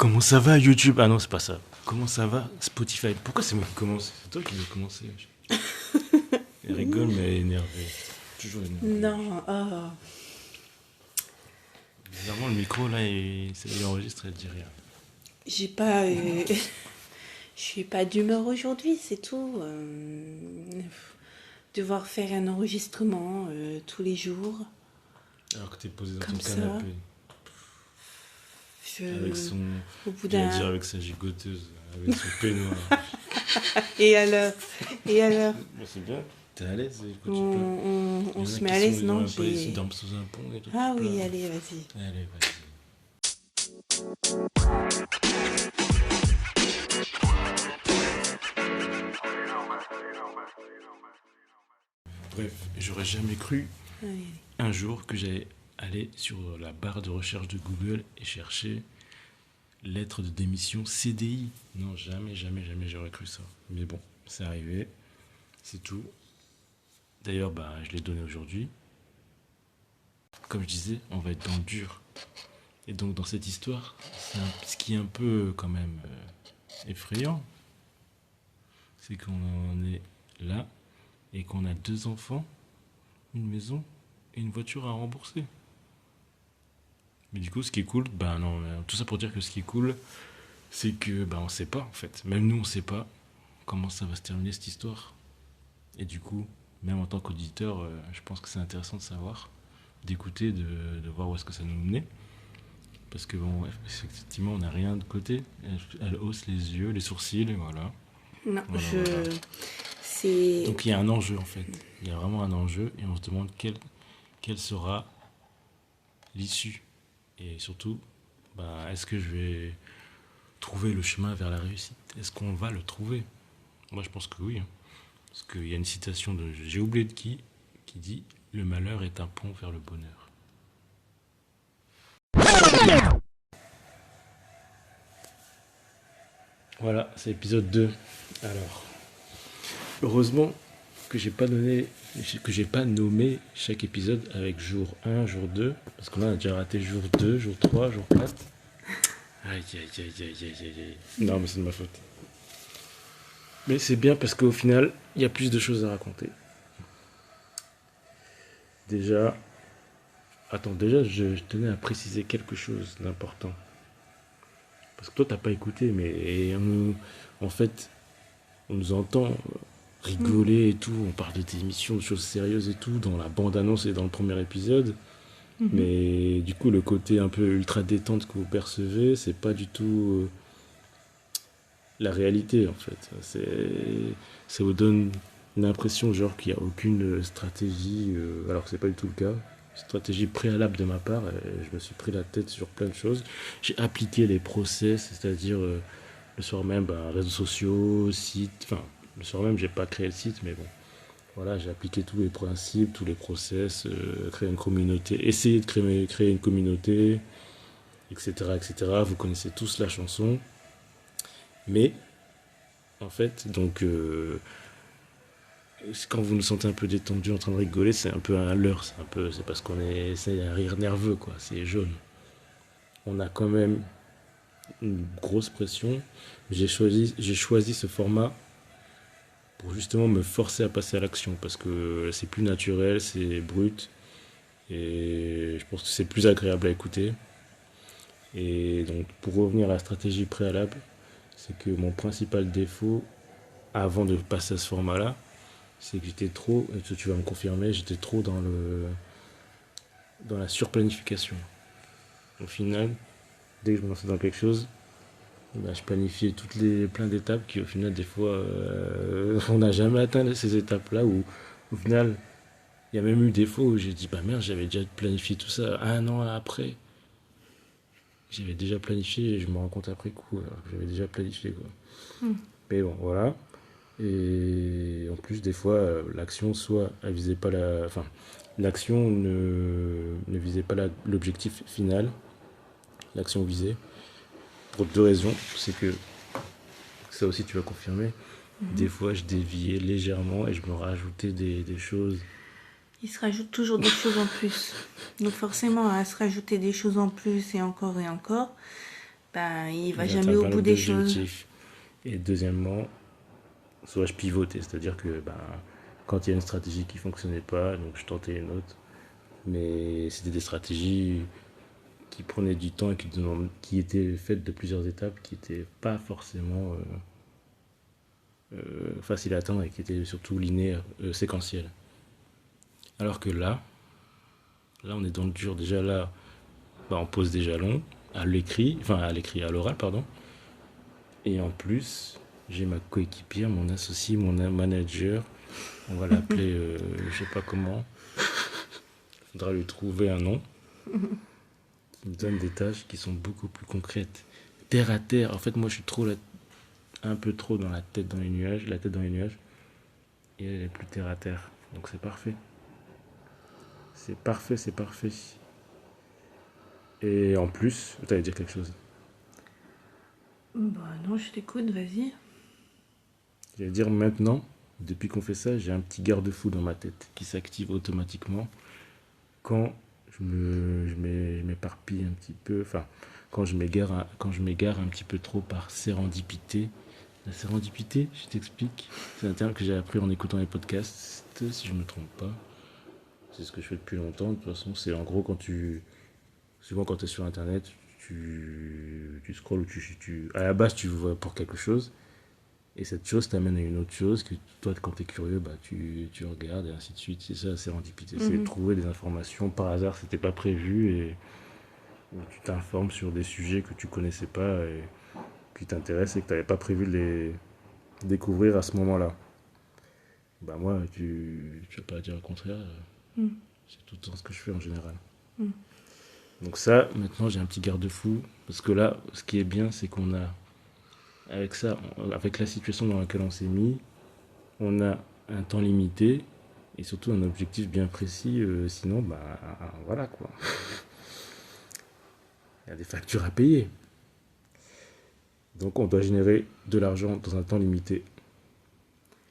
Comment ça va YouTube? Ah non, c'est pas ça. Comment ça va Spotify? Pourquoi c'est moi qui commence? C'est toi qui dois commencer. Elle rigole, mais elle est énervée. Toujours énervée. Non, oh. Bizarrement, le micro, là, il enregistre, elle dit rien. J'ai pas. Je suis pas d'humeur aujourd'hui, c'est tout. Devoir faire un enregistrement tous les jours. Alors que t'es posé dans Comme ton ça. canapé. Avec son. Au bout J'allais d'un. dire avec sa gigoteuse, avec son peignoir. Et alors Bon, c'est bien. T'es à l'aise? Écoute, on se met à l'aise, non Ils dorment sous un pont et tout. Ah oui, allez, vas-y. Allez, vas-y. Bref, j'aurais jamais cru Allez. un jour que j'allais aller sur la barre de recherche de Google et chercher lettre de démission CDI. Non, jamais, jamais, jamais j'aurais cru ça. Mais bon, c'est arrivé, c'est tout. D'ailleurs, je l'ai donné aujourd'hui. Comme je disais, on va être dans le dur. Et donc dans cette histoire, ce qui est un peu quand même effrayant, c'est qu'on en est là et qu'on a 2 enfants, une maison et une voiture à rembourser. Mais du coup, ce qui est cool, tout ça pour dire que ce qui est cool, c'est que on sait pas en fait. Même nous, on sait pas comment ça va se terminer cette histoire. Et du coup, même en tant qu'auditeur, je pense que c'est intéressant de savoir, d'écouter, de voir où est-ce que ça nous menait. Parce que effectivement, on n'a rien de côté. Elle hausse les yeux, les sourcils, et voilà. Non, Voilà. C'est. Donc il y a un enjeu en fait. Il y a vraiment un enjeu et on se demande quelle sera l'issue. Et surtout, est-ce que je vais trouver le chemin vers la réussite? Est-ce qu'on va le trouver? Moi, je pense que oui. Parce qu'il y a une citation de, j'ai oublié de qui dit « Le malheur est un pont vers le bonheur ». Voilà, c'est l'épisode 2. Alors, heureusement que j'ai pas nommé chaque épisode avec jour 1, jour 2, parce qu'on a déjà raté jour 2, jour 3, jour 4. Aïe, aïe, aïe, aïe, aïe, aïe. Non, mais c'est de ma faute. Mais c'est bien parce qu'au final, il y a plus de choses à raconter. Déjà, je tenais à préciser quelque chose d'important. Parce que toi, t'as pas écouté, mais en fait, on nous entend rigoler et tout. On parle de tes émissions, de choses sérieuses et tout, dans la bande-annonce et dans le premier épisode. Mais du coup, le côté un peu ultra détente que vous percevez, c'est pas du tout la réalité, en fait. Ça vous donne l'impression, genre, qu'il n'y a aucune stratégie, alors que c'est pas du tout le cas. Stratégie préalable de ma part, et je me suis pris la tête sur plein de choses. J'ai appliqué les process, c'est-à-dire le soir même, réseaux sociaux, site, enfin, le soir même, j'ai pas créé le site, mais bon. Voilà, j'ai appliqué tous les principes, tous les process, créer une communauté, essayer de créer une communauté, etc., etc. Vous connaissez tous la chanson. Mais, en fait, donc, quand vous nous sentez un peu détendu, en train de rigoler, c'est un peu un leurre, c'est parce c'est un rire nerveux, quoi, c'est jaune. On a quand même une grosse pression. J'ai choisi ce format pour justement me forcer à passer à l'action, parce que c'est plus naturel, c'est brut, et je pense que c'est plus agréable à écouter. Et donc, pour revenir à la stratégie préalable, c'est que mon principal défaut, avant de passer à ce format-là, c'est que j'étais trop, et tu vas me confirmer, j'étais trop dans la surplanification. Au final, dès que je me lançais dans quelque chose, je planifiais plein d'étapes qui, au final, des fois, on n'a jamais atteint ces étapes-là où, au final, il y a même eu des fois où j'ai dit, merde, j'avais déjà planifié tout ça 1 an après. J'avais déjà planifié et je me rends compte après coup, alors que j'avais déjà planifié, quoi. Mais bon, voilà. Et en plus, des fois, l'action, soit elle visait pas l'action ne visait pas l'objectif final, l'action visée, pour 2 raisons. C'est que, ça aussi tu vas confirmer, des fois je déviais légèrement et je me rajoutais des choses. Il se rajoute toujours des choses en plus. Donc forcément, à se rajouter des choses en plus et encore, ben, il va jamais J'atteins au pas bout des choses. l'objectif. Et deuxièmement, soit je pivotais, c'est-à-dire que quand il y a une stratégie qui fonctionnait pas, donc je tentais une autre. Mais c'était des stratégies qui prenaient du temps et qui étaient faites de plusieurs étapes, qui n'étaient pas forcément faciles à atteindre et qui étaient surtout linéaires, séquentielles. Alors que là on est dans le dur. Déjà là, on pose des jalons à l'oral, pardon. Et en plus, j'ai ma coéquipière, mon associé, mon manager. On va l'appeler, je sais pas comment. Il faudra lui trouver un nom. Qui me donne des tâches qui sont beaucoup plus concrètes. Terre à terre. En fait, moi, je suis un peu trop dans la tête dans les nuages. La tête dans les nuages. Et elle est plus terre à terre. Donc c'est parfait. C'est parfait, c'est parfait. Et en plus, tu allais dire quelque chose. Bah non, je t'écoute, vas-y. J'allais dire maintenant, depuis qu'on fait ça, j'ai un petit garde-fou dans ma tête qui s'active automatiquement quand je m'éparpille un petit peu, enfin, quand je m'égare un petit peu trop par sérendipité. La sérendipité, je t'explique, c'est un terme que j'ai appris en écoutant les podcasts, si je me trompe pas. C'est ce que je fais depuis longtemps. De toute façon, c'est en gros souvent quand tu es sur internet, tu scrolles ou à la base tu vois pour quelque chose. Et cette chose t'amène à une autre chose que toi, quand tu es curieux, tu regardes et ainsi de suite. C'est ça, la sérendipité. C'est de trouver des informations par hasard, c'était pas prévu et où tu t'informes sur des sujets que tu connaissais pas et qui t'intéressent et que tu n'avais pas prévu de les découvrir à ce moment-là. Moi, tu vas pas dire le contraire. C'est tout le temps ce que je fais en général. Donc ça, maintenant, j'ai un petit garde-fou. Parce que là, ce qui est bien, c'est qu'on a, avec ça, avec la situation dans laquelle on s'est mis, on a un temps limité et surtout un objectif bien précis. Sinon, voilà quoi. Il y a des factures à payer. Donc on doit générer de l'argent dans un temps limité.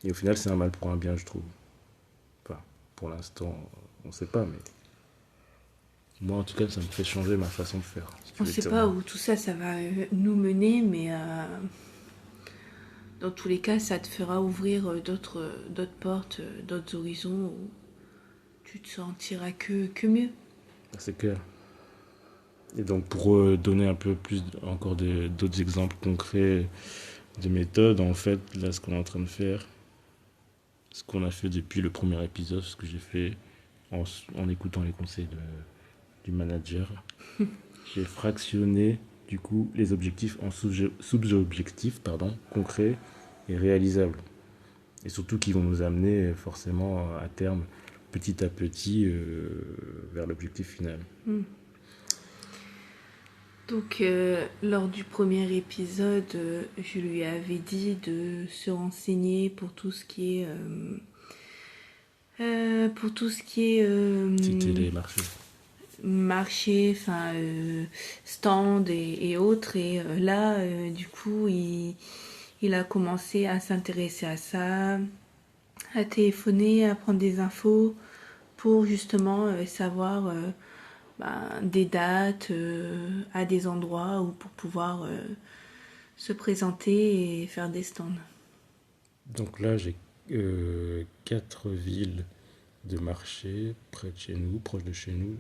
Et au final, c'est un mal pour un bien, je trouve. Enfin, pour l'instant, on ne sait pas, mais moi, en tout cas, ça me fait changer ma façon de faire. On sait pas où tout ça, ça va nous mener, mais dans tous les cas, ça te fera ouvrir d'autres portes, d'autres horizons où tu te sentiras que mieux. C'est clair. Et donc, pour donner un peu plus encore d'autres exemples concrets de méthodes, en fait, là, ce qu'on est en train de faire, ce qu'on a fait depuis le premier épisode, ce que j'ai fait en écoutant les conseils du manager, j'ai fractionné du coup les objectifs en sous-objectifs concrets et réalisables. Et surtout qui vont nous amener forcément à terme, petit à petit, vers l'objectif final. Donc, lors du premier épisode, je lui avais dit de se renseigner pour tout ce qui est... Citer les marchés. Marché, enfin stand et autres. Et là, du coup, il a commencé à s'intéresser à ça, à téléphoner, à prendre des infos pour justement savoir des dates à des endroits où pour pouvoir se présenter et faire des stands. Donc là, j'ai 4 villes de marché près de chez nous, proches de chez nous,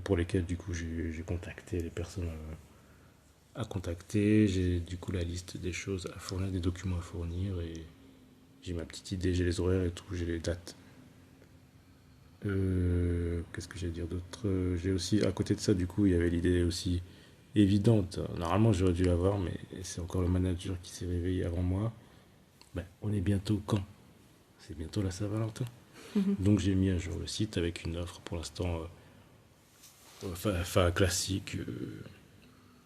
pour lesquelles du coup j'ai contacté les personnes à contacter. J'ai du coup la liste des choses à fournir, des documents à fournir et j'ai ma petite idée, j'ai les horaires et tout, j'ai les dates. Qu'est-ce que j'ai à dire d'autre? J'ai aussi, à côté de ça, du coup, il y avait l'idée aussi évidente. Normalement, j'aurais dû l'avoir, mais c'est encore le manager qui s'est réveillé avant moi. On est bientôt quand? C'est bientôt la Saint-Valentin. Donc j'ai mis à jour le site avec une offre pour l'instant classique.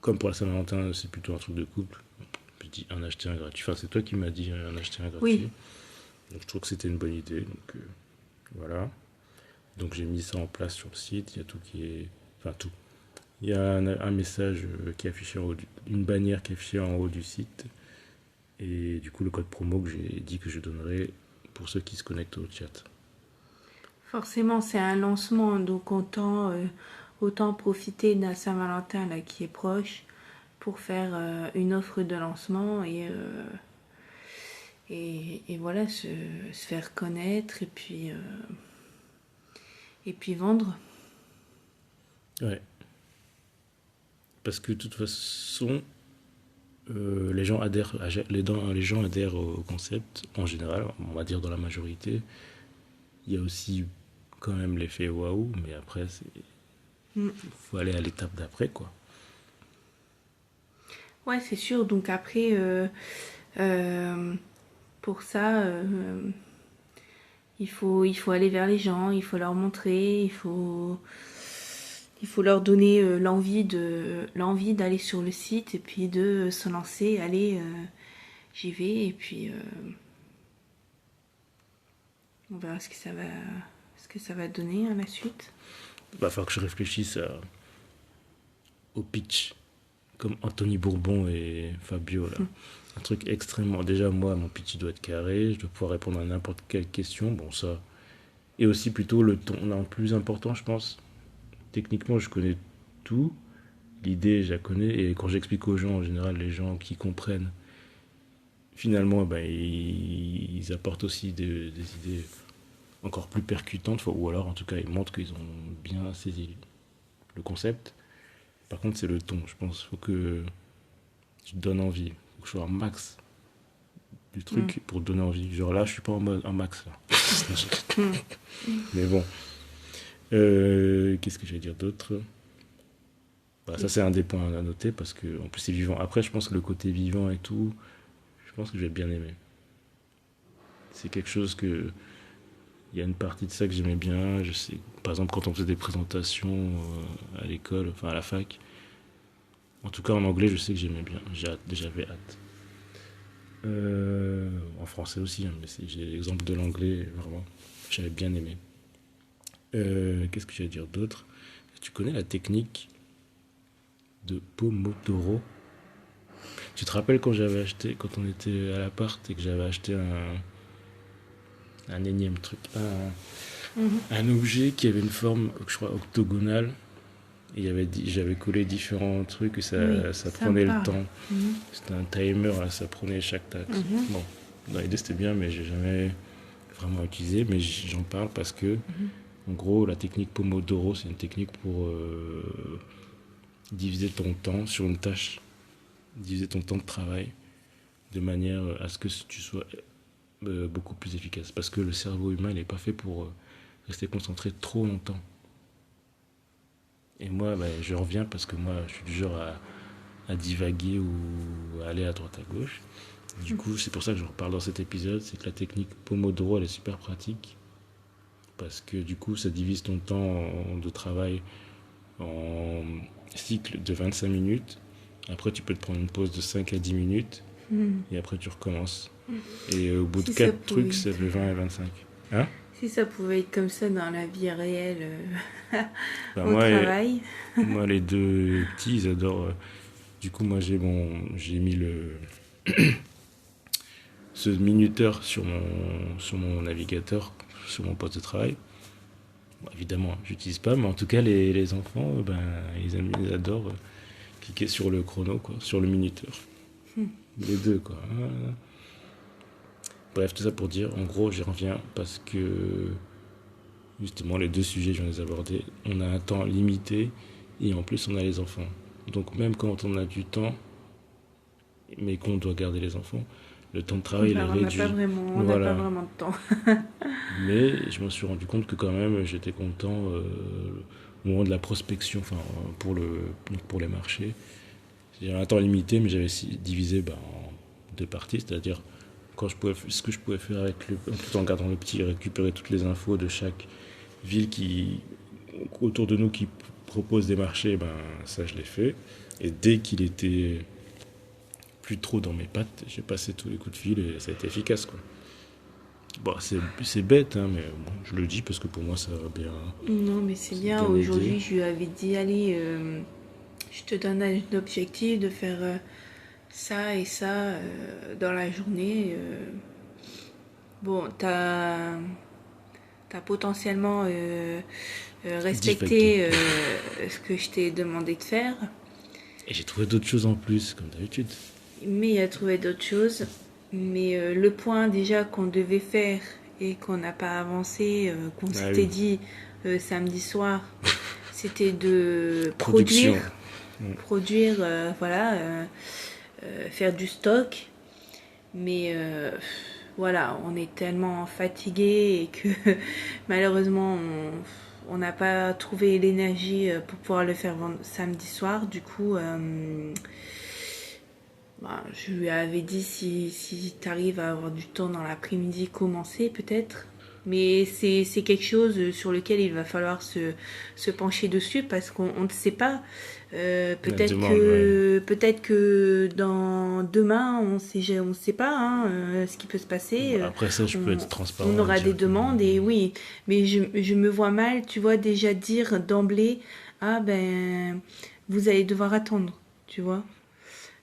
Comme pour la Saint-Valentin, c'est plutôt un truc de couple. Je dis un acheté, un gratuit. Enfin, c'est toi qui m'as dit un acheté, un gratuit. Oui. Donc je trouve que c'était une bonne idée. Donc voilà. Donc j'ai mis ça en place sur le site. Il y a tout qui est... Enfin tout. Il y a un message qui est affiché en haut, une bannière qui est affichée en haut du site. Et du coup le code promo que j'ai dit que je donnerai pour ceux qui se connectent au chat. Forcément, c'est un lancement, donc autant profiter de la Saint-Valentin là, qui est proche pour faire une offre de lancement et voilà, se faire connaître et puis vendre. Ouais. Parce que de toute façon, les gens adhèrent, les gens adhèrent au concept en général, on va dire dans la majorité. Il y a aussi quand même l'effet waouh, mais après, faut aller à l'étape d'après, quoi. Ouais, c'est sûr. Donc après, pour ça, il faut aller vers les gens, il faut leur montrer, il faut leur donner l'envie d'aller sur le site et puis de se lancer. Allez, j'y vais et puis on verra ce que ça va donner à la suite. Il va falloir que je réfléchisse au pitch, comme Anthony Bourbon et Fabio, là. Un truc extrêmement. Déjà, moi, mon pitch il doit être carré, je dois pouvoir répondre à n'importe quelle question. Bon, ça. Et aussi, plutôt, le ton. Le plus important, je pense. Techniquement, je connais tout. L'idée, je la connais. Et quand j'explique aux gens, en général, les gens qui comprennent, finalement, ben, ils apportent aussi des idées encore plus percutantes. Ou alors, en tout cas, ils montrent qu'ils ont bien saisi le concept. Par contre, c'est le ton. Je pense qu'il faut que tu te donnes envie. Faut que je sois un max du truc pour te donner envie. Genre là, je suis pas en mode un max là. Mais bon. Qu'est-ce que j'allais dire d'autre? Bah, ça, c'est un des points à noter parce que en plus c'est vivant. Après, je pense que le côté vivant et tout, je pense que je vais bien aimer. C'est quelque chose que il y a une partie de ça que j'aimais bien. Je sais, par exemple, quand on faisait des présentations à l'école, enfin à la fac. En tout cas, en anglais, je sais que j'aimais bien. J'avais hâte. En français aussi, hein, mais j'ai l'exemple de l'anglais, vraiment, j'avais bien aimé. Qu'est-ce que j'allais dire d'autre? Tu connais la technique de Pomodoro? Tu te rappelles quand j'avais acheté, quand on était à l'appart et que j'avais acheté un énième truc, un objet qui avait une forme, je crois, octogonale. Et j'avais collé différents trucs et Oui, ça ça me prenait le parle. temps. C'était un timer, là, ça prenait chaque taxe. Bon, dans l'idée c'était bien, mais j'ai jamais vraiment utilisé. Mais j'en parle parce que, en gros, la technique Pomodoro, c'est une technique pour diviser ton temps sur une tâche, diviser ton temps de travail de manière à ce que tu sois beaucoup plus efficace. Parce que le cerveau humain, il n'est pas fait pour rester concentré trop longtemps. Et moi, je reviens parce que moi, je suis du genre à divaguer ou à aller à droite à gauche. Du coup, c'est pour ça que je reparle dans cet épisode, c'est que la technique Pomodoro, elle est super pratique parce que du coup, ça divise ton temps de travail en cycle de 25 minutes. Après, tu peux te prendre une pause de 5 à 10 minutes et après, tu recommences. Et au bout de Si ça 4 pouvait trucs, c'est être, le 20 à 25. Hein? si ça pouvait être comme ça dans la vie réelle, Bah, au travail. moi, les deux petits, ils adorent. Du coup, moi, j'ai mis ce minuteur sur mon navigateur, sur mon poste de travail. Bon, évidemment, j'utilise pas, mais en tout cas, les enfants, ils adorent cliquer sur le chrono, quoi, sur le minuteur. Les deux, quoi. Voilà. Bref, tout ça pour dire, en gros, j'y reviens parce que justement, les deux sujets, je viens de les aborder. On a un temps limité et en plus, on a les enfants. Donc, même quand on a du temps, mais qu'on doit garder les enfants, le temps de travail il est Ben, réduit. on n'a pas Voilà. vraiment de temps. Mais je me suis rendu compte que quand même j'étais content au moment de la prospection, enfin pour les marchés. J'ai un temps limité, mais j'avais divisé en deux parties, c'est-à-dire ce que je pouvais faire tout en gardant le petit, récupérer toutes les infos de chaque ville qui autour de nous qui propose des marchés, ça je l'ai fait. Et dès qu'il était plus trop dans mes pattes, j'ai passé tous les coups de fil et ça a été efficace, quoi. Bon, c'est bête, hein, mais bon, je le dis parce que pour moi ça va bien, Non, mais c'est c'est bien. bien aidé. Aujourd'hui, je lui avais dit, allez, je te donne un objectif de faire ça et ça dans la journée. Bon, t'as potentiellement respecter ce que je t'ai demandé de faire. Et j'ai trouvé d'autres choses en plus, comme d'habitude. Mais il a trouvé d'autres choses. Mais le point déjà qu'on devait faire et qu'on n'a pas avancé, qu'on Ah s'était oui, dit samedi soir, c'était de production. produire, voilà, faire du stock. Mais voilà, on est tellement fatigué et que malheureusement on n'a pas trouvé l'énergie pour pouvoir le faire samedi soir. Du coup, bah, je lui avais dit si tu arrives à avoir du temps dans l'après-midi, commencer peut-être. Mais c'est quelque chose sur lequel il va falloir se pencher dessus parce qu'on ne sait pas. La demande, ouais. Peut-être que dans demain, on sait pas hein, ce qui peut se passer. Bah, après ça, je peux être On transparent et aura des dire que... demandes et oui. Mais je me vois mal, tu vois, déjà dire d'emblée, ah ben, vous allez devoir attendre, tu vois.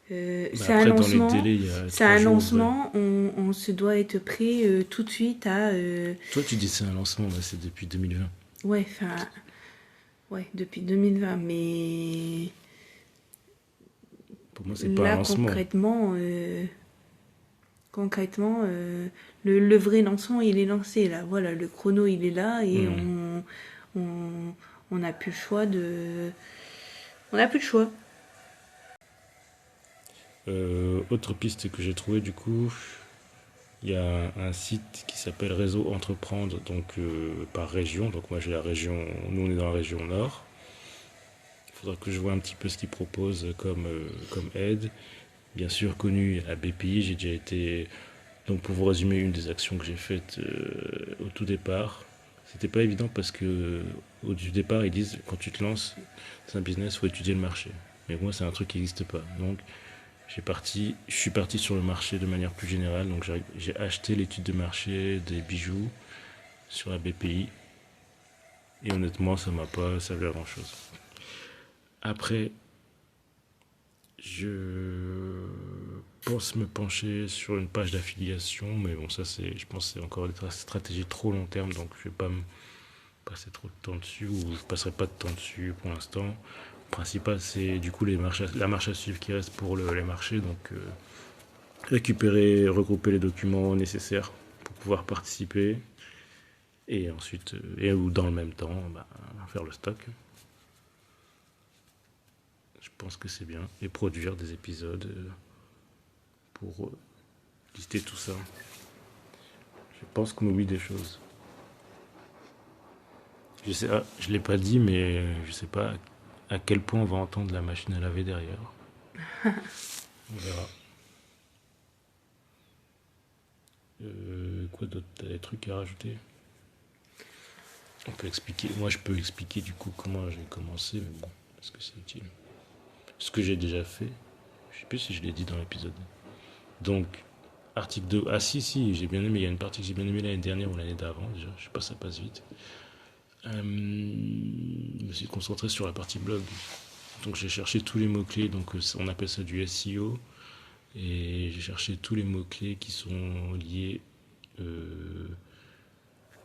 Bah, après, dans les délais, il y a C'est un 3 jours, ouais. lancement, on se doit être prêt tout de suite à... Toi, tu dis c'est un lancement, bah, c'est depuis 2020. ouais, enfin, ouais, depuis 2020, mais Pour moi, c'est pas un là lancement. concrètement, le vrai lancement, il est lancé là. Voilà, le chrono, il est là et Hmm. on, on n'a plus le choix de... On n'a plus le choix. Autre piste que j'ai trouvé du coup, il y a un site qui s'appelle Réseau Entreprendre, donc par région. Donc moi j'ai la région, nous on est dans la région nord. Il faudra que je vois un petit peu ce qu'ils proposent comme aide. Bien sûr connu à BPI, j'ai déjà été. Donc pour vous résumer, une des actions que j'ai faites au tout départ, c'était pas évident parce que au du départ ils disent quand tu te lances, c'est un business, faut étudier le marché. Mais moi c'est un truc qui n'existe pas. Donc je suis parti sur le marché de manière plus générale. Donc j'ai acheté l'étude de marché des bijoux sur la BPI. Et honnêtement, ça m'a pas servi à grand chose. Après, je pense me pencher sur une page d'affiliation, mais bon, ça c'est, je pense que c'est encore une stratégie trop long terme, donc je vais pas me passer trop de temps dessus, ou je passerai pas de temps dessus pour l'instant. Le principal, c'est du coup la marche à suivre qui reste pour les marchés, donc récupérer, regrouper les documents nécessaires pour pouvoir participer et ensuite, et ou dans le même temps, bah, faire le stock. Je pense que c'est bien. Et produire des épisodes pour lister tout ça. Je pense qu'on oublie des choses. Je sais, je l'ai pas dit, mais je sais pas à quel point on va entendre la machine à laver derrière. On verra. Quoi d'autre? T'as des trucs à rajouter? On peut expliquer. Moi, je peux expliquer du coup comment j'ai commencé, mais bon, est-ce que c'est utile? Ce que j'ai déjà fait. Je sais plus si je l'ai dit dans l'épisode. Donc, article 2. Ah si, si, j'ai bien aimé. Il y a une partie que j'ai bien aimé l'année dernière ou l'année d'avant déjà. Je sais pas, ça passe vite. Je me suis concentré sur la partie blog. Donc j'ai cherché tous les mots-clés. Donc on appelle ça du SEO. Et j'ai cherché tous les mots-clés qui sont liés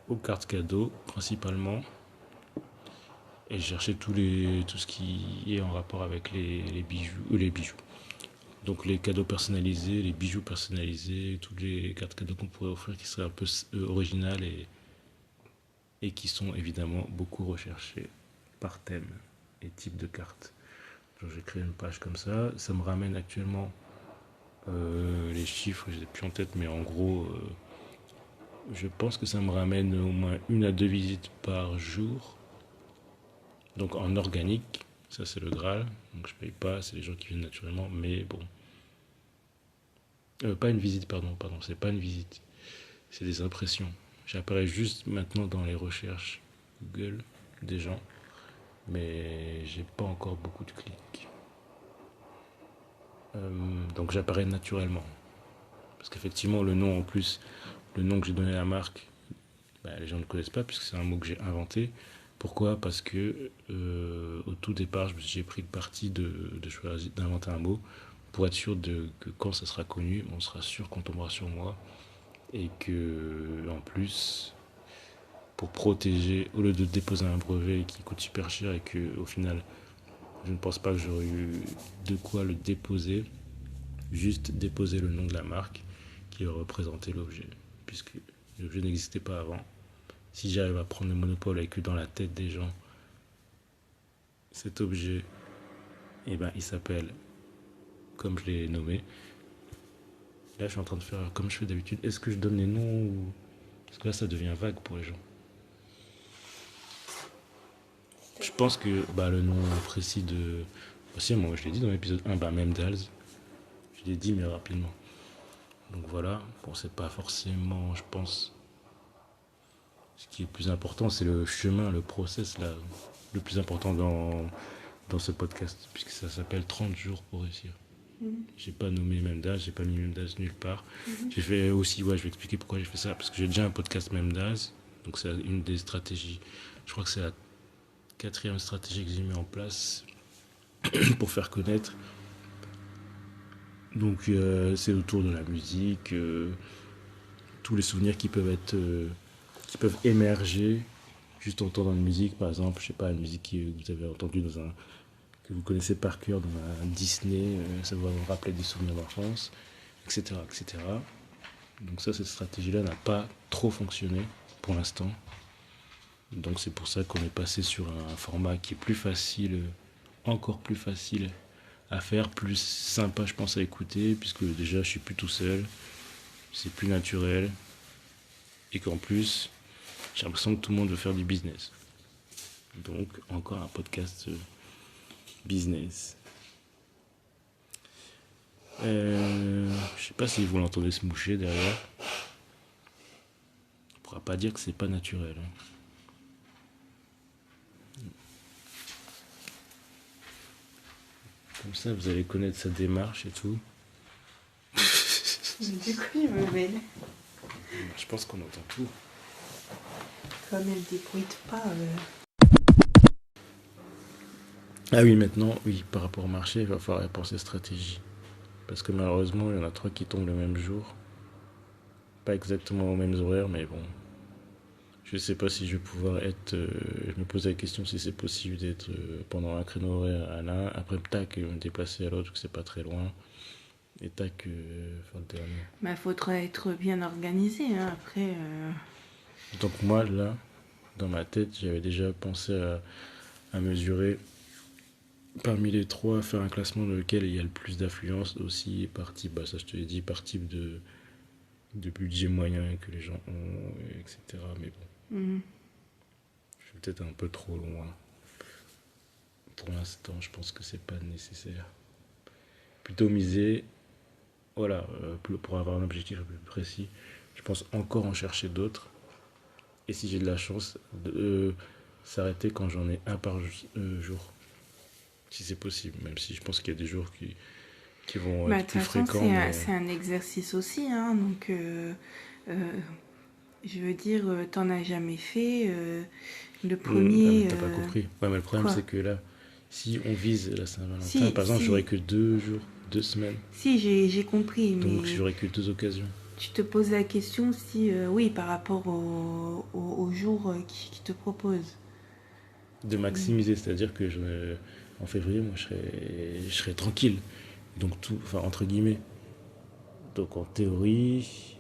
aux cartes cadeaux principalement. Et j'ai cherché tout ce qui est en rapport avec les bijoux. Donc les cadeaux personnalisés, les bijoux personnalisés, toutes les cartes cadeaux qu'on pourrait offrir qui seraient un peu originales et qui sont évidemment beaucoup recherchées par thème et type de carte. Donc j'ai créé une page comme ça. Ça me ramène actuellement les chiffres, je les ai plus en tête, mais en gros, je pense que ça me ramène au moins 1 à 2 visites par jour. Donc en organique, ça c'est le Graal. Donc je paye pas, c'est les gens qui viennent naturellement, mais bon. Pas une visite, pardon, c'est pas une visite. C'est des impressions. J'apparais juste maintenant dans les recherches Google des gens, mais j'ai pas encore beaucoup de clics. Donc j'apparais naturellement. Parce qu'effectivement, le nom en plus, le nom que j'ai donné à la marque, bah, les gens ne connaissent pas puisque c'est un mot que j'ai inventé. Pourquoi? Parce que au tout départ, j'ai pris le parti de choisir d'inventer un mot pour être sûr que quand ça sera connu, on sera sûr qu'on tombera sur moi et que en plus pour protéger, au lieu de déposer un brevet qui coûte super cher et que au final, je ne pense pas que j'aurais eu de quoi le déposer, juste déposer le nom de la marque qui représentait l'objet, puisque l'objet n'existait pas avant. Si j'arrive à prendre le monopole et que dans la tête des gens, cet objet, eh ben, il s'appelle comme je l'ai nommé. Là, je suis en train de faire comme je fais d'habitude. Est-ce que je donne les noms ou... Parce que là, ça devient vague pour les gens. Je pense que le nom précis de... Aussi, moi, je l'ai dit dans l'épisode 1, Memdals. Je l'ai dit, mais rapidement. Donc voilà. Bon, c'est pas forcément, je pense... Ce qui est le plus important, c'est le chemin, le process, là, le plus important dans ce podcast, puisque ça s'appelle 30 jours pour réussir. J'ai pas nommé Memdaz, j'ai pas mis Memdaz nulle part. J'ai fait aussi, je vais expliquer pourquoi j'ai fait ça, parce que j'ai déjà un podcast Memdaz, donc c'est une des stratégies, je crois que c'est la 4e stratégie que j'ai mis en place pour faire connaître. Donc c'est autour de la musique, tous les souvenirs qui peuvent émerger juste en entendant une musique, par exemple, je sais pas, une musique que vous avez entendue que vous connaissez par cœur dans un Disney, ça va vous rappeler des souvenirs d'enfance, etc., etc. Donc ça, cette stratégie-là n'a pas trop fonctionné pour l'instant. Donc c'est pour ça qu'on est passé sur un format qui est plus facile, encore plus facile à faire, plus sympa, je pense, à écouter, puisque déjà, je suis plus tout seul, c'est plus naturel, et qu'en plus, j'ai l'impression que tout le monde veut faire du business. Donc, encore un podcast business. Je sais pas si vous l'entendez se moucher derrière. On pourra pas dire que c'est pas naturel. Comme ça, vous allez connaître sa démarche et tout. Du coup, il me mêle. Je pense qu'on entend tout. Comme elle débrouille pas. Ah oui, maintenant, oui, par rapport au marché, il va falloir penser stratégie. Parce que malheureusement, il y en a 3 qui tombent le même jour. Pas exactement aux mêmes horaires, mais bon. Je sais pas si je vais pouvoir être... je me pose la question si c'est possible d'être pendant un créneau horaire à l'un, après tac, me déplacer à l'autre, que c'est pas très loin. Et tac, faire le dernier. Faudra être bien organisé, hein, après... Donc moi, là, dans ma tête, j'avais déjà pensé à mesurer parmi les 3, faire un classement dans lequel il y a le plus d'affluence aussi par type, ça je te l'ai dit, par type de budget moyen que les gens ont, etc. Mais bon, je suis peut-être un peu trop loin. Pour l'instant, je pense que c'est pas nécessaire. Plutôt miser, voilà, pour avoir un objectif un peu plus précis, je pense encore en chercher d'autres. Et si j'ai de la chance, s'arrêter quand j'en ai un par jour. Si c'est possible, même si je pense qu'il y a des jours qui vont être plus fréquents. C'est un exercice aussi, hein, donc je veux dire, t'en as jamais fait. Le premier... t'as pas compris. Ouais, mais le problème c'est que là, si on vise la Saint-Valentin, par exemple, j'aurais que 2 jours, 2 semaines. Si, j'ai compris, donc mais... j'aurais que 2 occasions. Tu te poses la question si, oui, par rapport au jour qui te propose. De maximiser, c'est-à-dire que en février, moi, je serais tranquille. Donc tout, enfin, entre guillemets. Donc en théorie...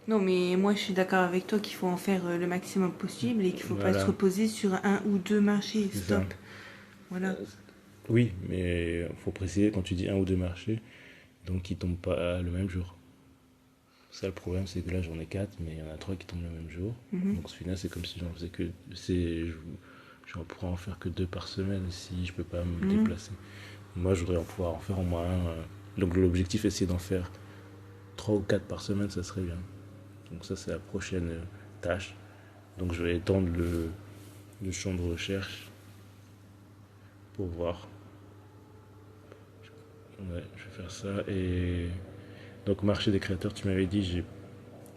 Non, mais moi, je suis d'accord avec toi qu'il faut en faire le maximum possible et qu'il ne faut pas se reposer sur 1 ou 2 marchés. Stop. Voilà. Oui, mais il faut préciser quand tu dis 1 ou 2 marchés, donc ils ne tombent pas le même jour. Ça, le problème, c'est que là, j'en ai 4, mais il y en a 3 qui tombent le même jour. Donc, ce final, c'est comme si j'en faisais que... J'en pourrais en faire que 2 par semaine si je peux pas me déplacer. Moi, je voudrais en pouvoir en faire au moins 1. Donc, l'objectif, essayer d'en faire 3 ou 4 par semaine, ça serait bien. Donc, ça, c'est la prochaine tâche. Donc, je vais étendre le champ de recherche pour voir. Ouais, je vais faire ça. Et donc, marché des créateurs, tu m'avais dit,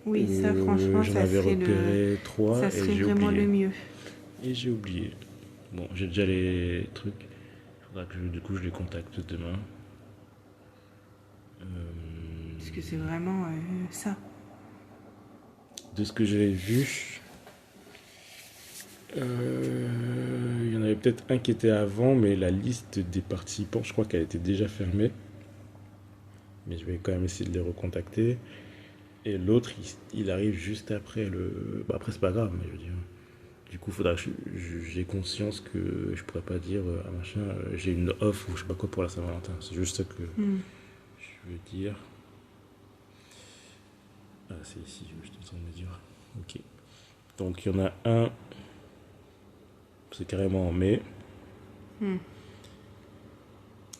oui, ça, franchement, j'en avais repéré 3 ça serait vraiment le mieux. Et j'ai oublié. Bon, j'ai déjà les trucs. Il faudra que du coup je les contacte demain. Parce que c'est vraiment ça. De ce que j'avais vu, Il y en avait peut-être un qui était avant, mais la liste des participants, je crois qu'elle était déjà fermée. Mais je vais quand même essayer de les recontacter. Et l'autre, il arrive juste après le. Bah, après, c'est pas grave, mais je veux dire. Du coup, faudra que j'ai conscience que je pourrais pas dire ah machin, j'ai une off ou je sais pas quoi pour la Saint-Valentin. C'est juste ça que Hmm. je veux dire. Ah, c'est ici, je suis en train de me dire. Ok. Donc, il y en a un, c'est carrément en mai, Hmm.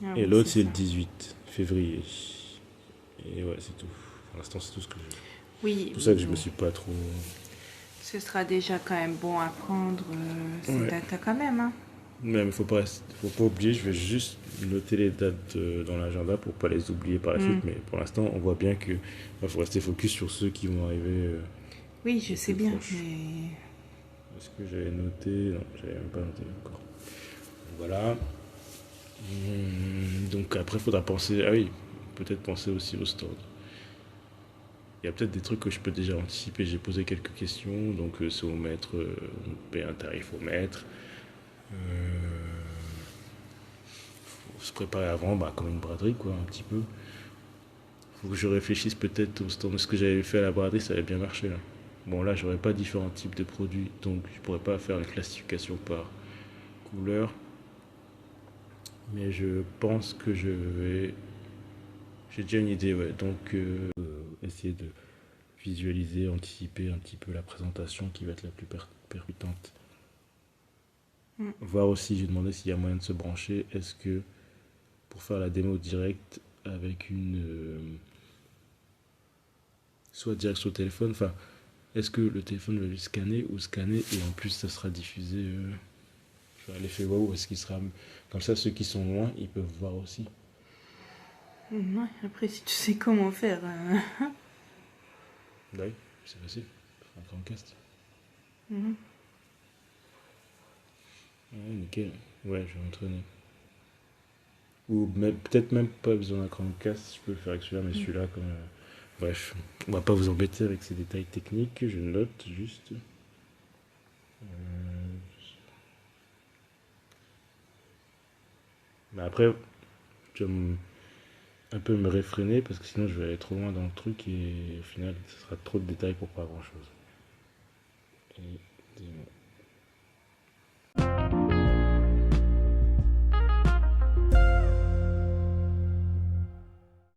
Ah et oui, l'autre, c'est c'est le ça. 18 février. Et ouais, c'est tout. Pour l'instant, c'est tout ce que j'ai. C'est Oui, pour ça que je me mais suis pas trop. ce sera déjà quand même bon à prendre ces Ouais. dates quand même, hein. Mais faut pas oublier, je vais juste noter les dates dans l'agenda pour pas les oublier par la suite. Hmm. Mais pour l'instant, on voit bien que faut rester focus sur ceux qui vont arriver Oui, je les sais plus bien, proches. mais Est-ce que j'avais noté? Non, j'avais même pas noté encore. Voilà. Donc après, il faudra penser. Ah oui, peut-être penser aussi au stand. Il y a peut-être des trucs que je peux déjà anticiper. J'ai posé quelques questions. Donc, c'est au mètre, on paie un tarif au mètre. Faut se préparer avant, bah, comme une braderie, quoi, un petit peu. Faut que je réfléchisse peut-être au stand. Ce que j'avais fait à la braderie, ça avait bien marché, là. Bon, là, j'aurais pas différents types de produits. Donc, je pourrais pas faire une classification par couleur. Mais je pense que je vais. J'ai déjà une idée, ouais. Donc, essayer de visualiser, anticiper un petit peu la présentation qui va être la plus percutante. hmm. Voir aussi, j'ai demandé s'il y a moyen de se brancher. Est-ce que pour faire la démo directe avec une. Soit direct sur le téléphone, enfin, est-ce que le téléphone va juste scanner ou scanner et en plus ça sera diffusé l'effet waouh, est-ce qu'il sera. Comme ça, ceux qui sont loin, ils peuvent voir aussi. Ouais, après, si tu sais comment faire. Bah oui, c'est facile. Un Chromecast. Mhm. Ouais, nickel. Ouais, je vais m'entraîner. Ou peut-être même pas besoin d'un Chromecast, je peux le faire avec celui-là, mais Mm. celui-là, comme. Bref, on va pas vous embêter avec ces détails techniques, je note juste. Mais après, je vais un peu me réfréner parce que sinon je vais aller trop loin dans le truc et au final, ce sera trop de détails pour pas grand-chose. Et